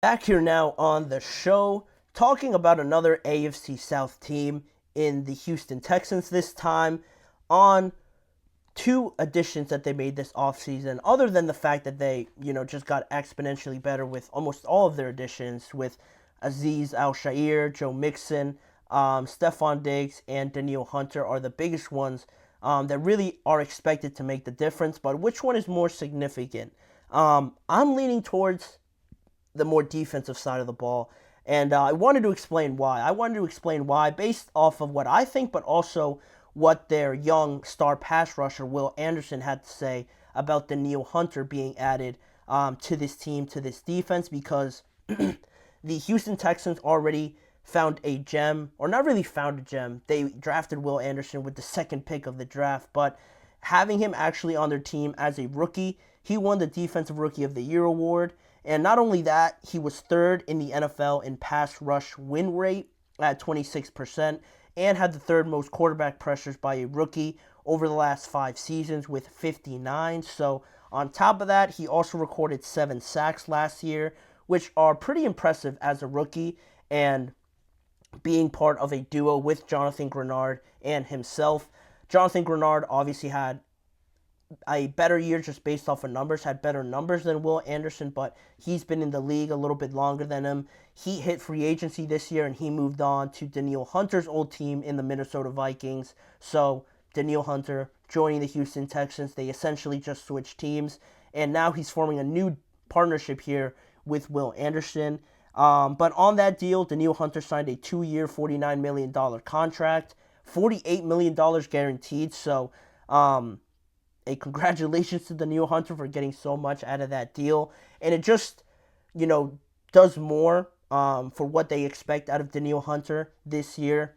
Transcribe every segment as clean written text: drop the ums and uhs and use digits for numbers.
Back here now on the show, talking about another AFC South team in the Houston Texans, this time on two additions that they made this offseason, other than the fact that they, just got exponentially better with almost all of their additions with Aziz Al-Shair, Joe Mixon, Stefon Diggs, and Danielle Hunter are the biggest ones that really are expected to make the difference. But which one is more significant? I'm leaning towards the more defensive side of the ball. And I wanted to explain why. I wanted to explain why based off of what I think, but also what their young star pass rusher, Will Anderson, had to say about Danielle Hunter being added to this team, to this defense, because the Houston Texans already found a gem, or not really found a gem. They drafted Will Anderson with the second pick of the draft, but having him actually on their team as a rookie, he won the Defensive Rookie of the Year award. And not only that, he was third in the NFL in pass rush win rate at 26% and had the third most quarterback pressures by a rookie over the last 5 seasons with 59. So, on top of that, he also recorded 7 sacks last year, which are pretty impressive as a rookie. And being part of a duo with Jonathan Grenard and himself. Jonathan Grenard obviously had a better year just based off of numbers, had better numbers than Will Anderson, but he's been in the league a little bit longer than him. He hit free agency this year and he moved on to Danielle Hunter's old team in the Minnesota Vikings. So Danielle Hunter joining the Houston Texans. They essentially just switched teams, and now he's forming a new partnership here with Will Anderson. But on that deal, Danielle Hunter signed a 2-year, $49 million contract, $48 million guaranteed. So, a congratulations to Danielle Hunter for getting so much out of that deal. And it just, does more for what they expect out of Danielle Hunter this year.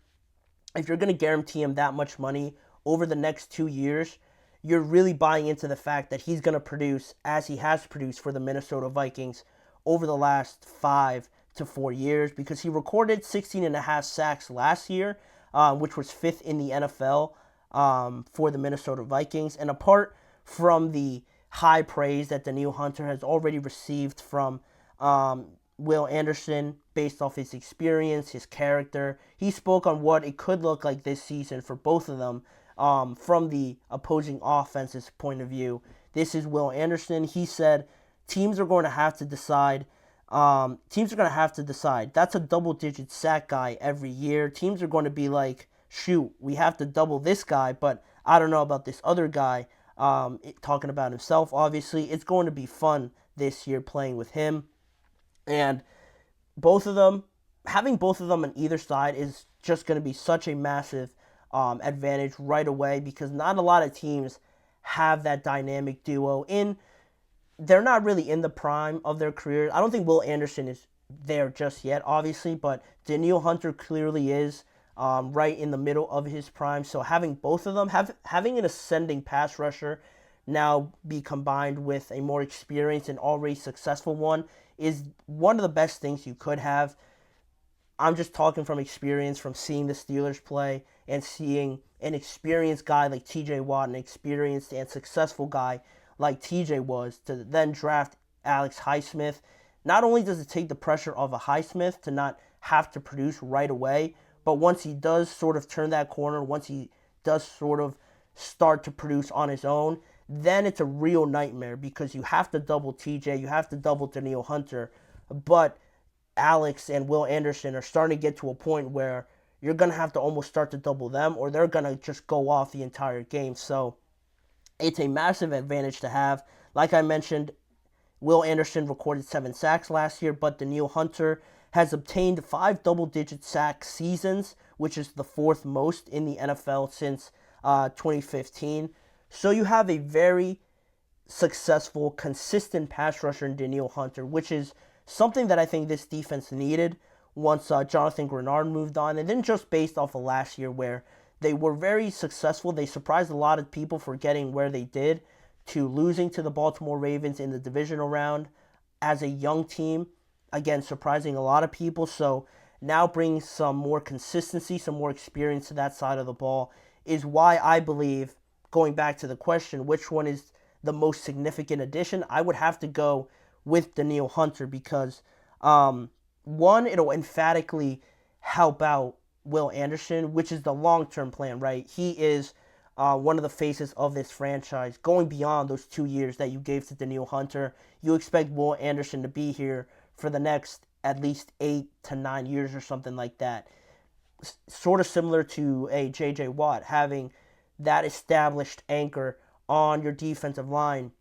If you're going to guarantee him that much money over the next 2 years, you're really buying into the fact that he's going to produce as he has produced for the Minnesota Vikings over the last 5 to 4 years, because he recorded 16 and a half sacks last year, which was fifth in the NFL for the Minnesota Vikings. And apart from the high praise that Danielle Hunter has already received from Will Anderson based off his experience, his character, he spoke on what it could look like this season for both of them from the opposing offense's point of view. This is Will Anderson. He said, teams are going to have to decide. That's a double-digit sack guy every year. Teams are going to be like, shoot, we have to double this guy, but I don't know about this other guy. Talking about himself, obviously. It's going to be fun this year playing with him. And both of them, having both of them on either side is just going to be such a massive advantage right away, because not a lot of teams have that dynamic duo in. They're not really in the prime of their careers. I don't think Will Anderson is there just yet, obviously, but Danielle Hunter clearly is right in the middle of his prime. So having both of them, having an ascending pass rusher now be combined with a more experienced and already successful one is one of the best things you could have. I'm just talking from experience, from seeing the Steelers play and seeing an experienced guy like TJ Watt, an experienced and successful guy like TJ was, to then draft Alex Highsmith. Not only does it take the pressure off a Highsmith to not have to produce right away, but once he does sort of turn that corner, once he does sort of start to produce on his own, then it's a real nightmare, because you have to double TJ, you have to double Danielle Hunter, but Alex and Will Anderson are starting to get to a point where you're going to have to almost start to double them, or they're going to just go off the entire game. So it's a massive advantage to have. Like I mentioned, Will Anderson recorded 7 sacks last year, but Danielle Hunter has obtained 5 double-digit sack seasons, which is the fourth most in the NFL since 2015. So you have a very successful, consistent pass rusher in Danielle Hunter, which is something that I think this defense needed once Jonathan Grenard moved on. And then just based off of last year, where they were very successful. They surprised a lot of people for getting where they did, to losing to the Baltimore Ravens in the divisional round as a young team. Again, surprising a lot of people. So now bringing some more consistency, some more experience to that side of the ball is why I believe, going back to the question, which one is the most significant addition, I would have to go with Danielle Hunter, because One, it'll emphatically help out Will Anderson, which is the long-term plan, right? He is one of the faces of this franchise. Going beyond those 2 years that you gave to Danielle Hunter, you expect Will Anderson to be here for the next at least 8 to 9 years or something like that. Sort of similar to a J.J. Watt, having that established anchor on your defensive line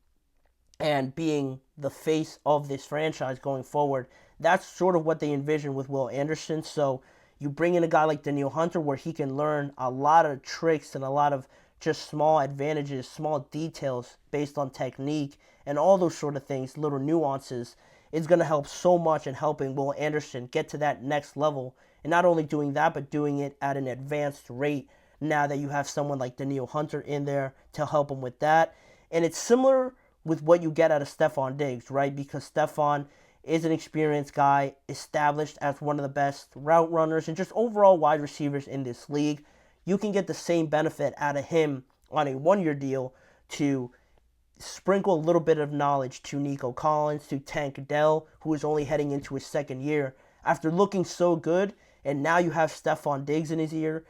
and being the face of this franchise going forward. That's sort of what they envision with Will Anderson. So you bring in a guy like Danielle Hunter where he can learn a lot of tricks and a lot of just small advantages, small details based on technique and all those sort of things, little nuances, is going to help so much in helping Will Anderson get to that next level. And not only doing that, but doing it at an advanced rate now that you have someone like Danielle Hunter in there to help him with that. And it's similar with what you get out of Stefon Diggs, right? Because Stefon is an experienced guy, established as one of the best route runners and just overall wide receivers in this league. You can get the same benefit out of him on a one-year deal to sprinkle a little bit of knowledge to Nico Collins, to Tank Dell, who is only heading into his second year. After looking so good, and now you have Stefon Diggs in his ear,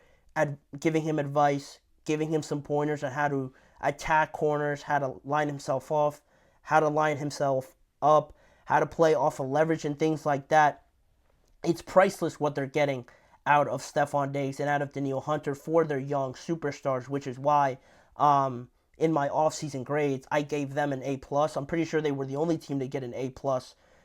giving him advice, giving him some pointers on how to attack corners, how to line himself off, how to line himself up, how to play off of leverage and things like that. It's priceless what they're getting out of Stefon Diggs and out of Danielle Hunter for their young superstars, which is why in my offseason grades, I gave them an A+. I'm pretty sure they were the only team to get an A+,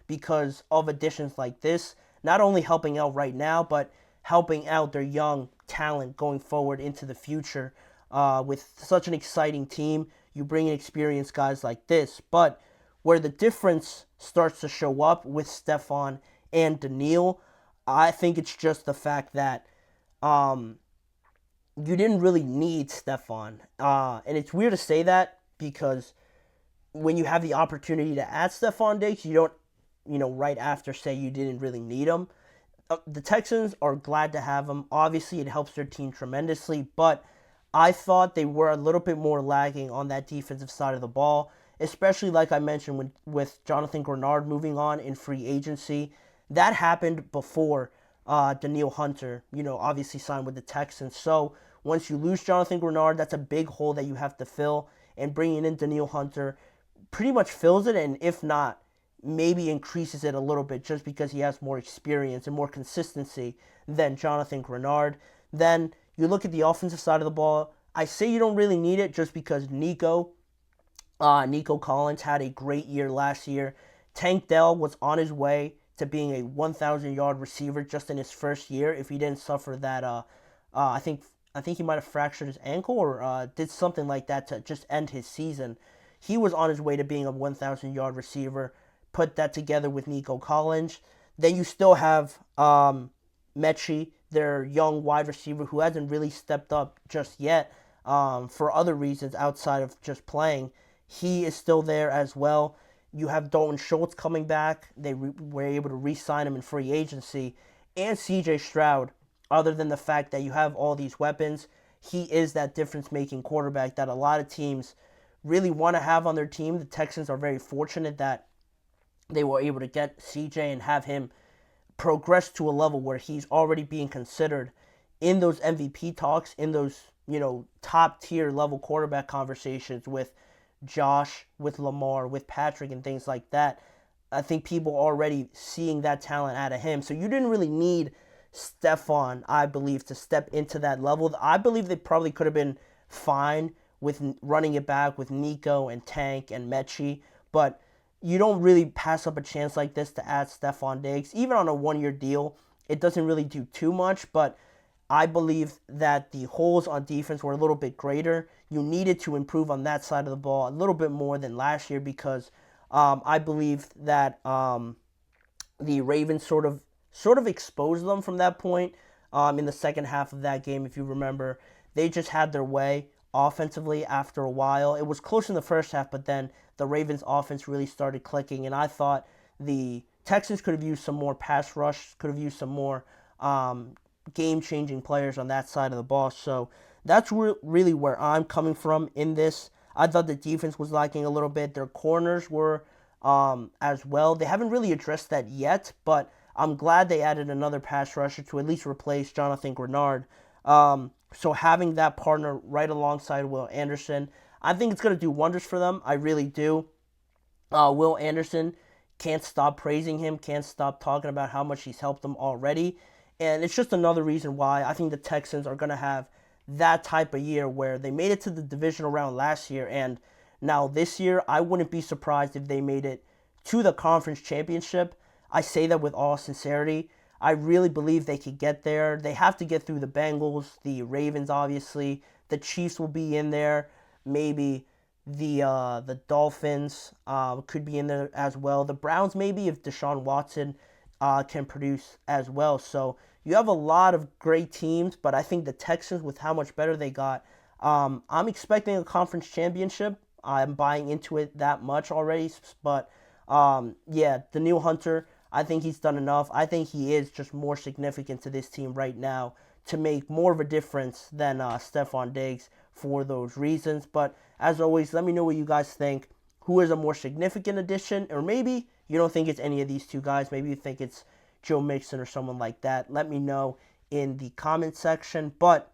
because of additions like this, not only helping out right now, but helping out their young talent going forward into the future. With such an exciting team, you bring in experienced guys like this. But where the difference starts to show up with Stefon and Danielle, I think it's just the fact that you didn't really need Stefon. And it's weird to say that because when you have the opportunity to add Stefon Diggs, you don't, right after say you didn't really need him. The Texans are glad to have him. Obviously, it helps their team tremendously, but I thought they were a little bit more lagging on that defensive side of the ball, especially like I mentioned with Jonathan Grenard moving on in free agency. That happened before Danielle Hunter, obviously signed with the Texans. So once you lose Jonathan Grenard, that's a big hole that you have to fill. And bringing in Danielle Hunter pretty much fills it, and if not, maybe increases it a little bit just because he has more experience and more consistency than Jonathan Grenard. Then you look at the offensive side of the ball. I say you don't really need it just because Nico Collins had a great year last year. Tank Dell was on his way to being a 1,000-yard receiver just in his first year if he didn't suffer that. I think he might have fractured his ankle or did something like that to just end his season. He was on his way to being a 1,000-yard receiver. Put that together with Nico Collins. Then you still have Mechie, their young wide receiver who hasn't really stepped up just yet for other reasons outside of just playing. He is still there as well. You have Dalton Schultz coming back. They were able to re-sign him in free agency. And C.J. Stroud, other than the fact that you have all these weapons, he is that difference-making quarterback that a lot of teams really want to have on their team. The Texans are very fortunate that they were able to get CJ and have him progress to a level where he's already being considered in those MVP talks, in those, top tier level quarterback conversations with Josh, with Lamar, with Patrick and things like that. I think people are already seeing that talent out of him. So you didn't really need Stefon, I believe, to step into that level. I believe they probably could have been fine with running it back with Nico and Tank and Mechie, but you don't really pass up a chance like this to add Stefon Diggs. Even on a one-year deal, it doesn't really do too much, but I believe that the holes on defense were a little bit greater. You needed to improve on that side of the ball a little bit more than last year because I believe that the Ravens sort of exposed them from that point in the second half of that game, if you remember. They just had their way offensively after a while. It was close in the first half, but then the Ravens' offense really started clicking, and I thought the Texans could have used some more pass rush, could have used some more game-changing players on that side of the ball. So that's really where I'm coming from in this. I thought the defense was lacking a little bit. Their corners were as well. They haven't really addressed that yet, but I'm glad they added another pass rusher to at least replace Jonathan Grenard. So having that partner right alongside Will Anderson, I think it's going to do wonders for them. I really do. Will Anderson, can't stop praising him, can't stop talking about how much he's helped them already. And it's just another reason why I think the Texans are going to have that type of year where they made it to the divisional round last year. And now this year, I wouldn't be surprised if they made it to the conference championship. I say that with all sincerity. I really believe they could get there. They have to get through the Bengals, the Ravens, obviously. The Chiefs will be in there. Maybe the Dolphins could be in there as well. The Browns, maybe, if Deshaun Watson can produce as well. So you have a lot of great teams, but I think the Texans, with how much better they got, I'm expecting a conference championship. I'm buying into it that much already. But yeah, Danielle Hunter, I think he's done enough. I think he is just more significant to this team right now to make more of a difference than Stefon Diggs for those reasons. But as always, let me know what you guys think. Who is a more significant addition? Or maybe you don't think it's any of these two guys. Maybe you think it's Joe Mixon or someone like that. Let me know in the comment section. But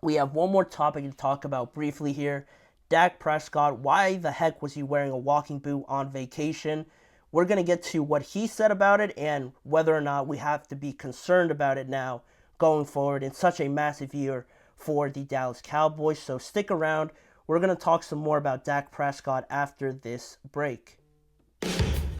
we have one more topic to talk about briefly here. Dak Prescott, why the heck was he wearing a walking boot on vacation? We're going to get to what he said about it and whether or not we have to be concerned about it now going forward in such a massive year for the Dallas Cowboys. So stick around. We're going to talk some more about Dak Prescott after this break.